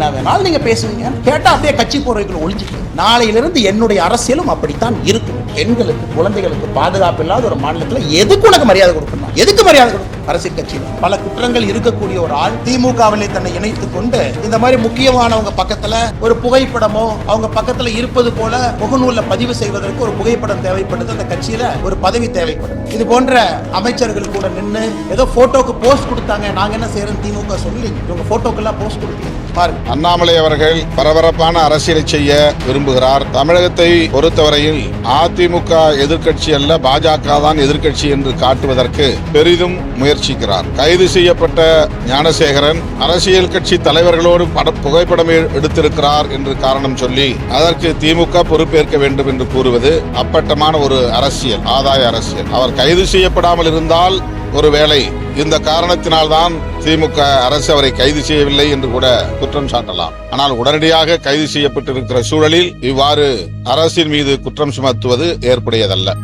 என்ன வேணாலும் நீங்க பேசுவீங்க கேட்டா அப்படியே கட்சி போறவர்கள் ஒழிஞ்சிட்டு நாளையிலிருந்து என்னுடைய அரசியலும் அப்படித்தான் இருக்கும். பெண்களுக்கு குழந்தைகளுக்கு பாதுகாப்பு இல்லாத ஒரு மாநிலத்தில் எதுக்கு உனக்கு மரியாதை கொடுக்கணும்? எதுக்கு மரியாதை கொடுக்கணும்? அரசியல் கட்சியில் பல குற்றங்கள் இருக்கக்கூடிய ஒரு ஆள் திமுகவிலே தன்னை இணைத்துக் கொண்டு இந்த மாதிரி முக்கியமானவங்க பக்கத்துல ஒரு புகைப்படமோ அவங்க பக்கத்துல இருப்பது போல முகநூல்ல பதிவு செய்வதற்கு ஒரு புகைப்படம் தேவைப்படுது. அந்த கட்சியில ஒரு பதவி தேவைப்படுது. இது போன்ற அமைச்சர்கள் கூட நின்று ஏதோ போட்டோக்கு போஸ்ட் கொடுத்தாங்க, நாங்க என்ன செய்யறோம் திமுக சொல்லி இவங்க போட்டோக்கெல்லாம் போஸ்ட் கொடுத்தீங்க. அண்ணாமலை அவர்கள் பரபரப்பான அரசியலை செய்ய விரும்புகிறார். தமிழகத்தை பொறுத்தவரையில் அதிமுக எதிர்க்கட்சி அல்ல, பாஜக தான் எதிர்க்கட்சி என்று காட்டுவதற்கு பெரிதும் முயற்சிக்கிறார். கைது செய்யப்பட்ட ஞானசேகரன் அரசியல் கட்சி தலைவர்களோடு புகைப்படம் எடுத்திருக்கிறார் என்று காரணம் சொல்லி அதற்கு திமுக பொறுப்பேற்க வேண்டும் என்று கூறுவது அப்பட்டமான ஒரு அரசியல், ஆதாய அரசியல். அவர் கைது செய்யப்படாமல் இருந்தால் ஒருவேளை இந்த காரணத்தினால்தான் திமுக அரசு அவரை கைது செய்யவில்லை என்று கூட குற்றம் சாட்டலாம். ஆனால் உடனடியாக கைது செய்யப்பட்டிருக்கிற சூழலில் இவ்வாறு அரசின் மீது குற்றம் சுமத்துவது ஏற்புடையதல்ல.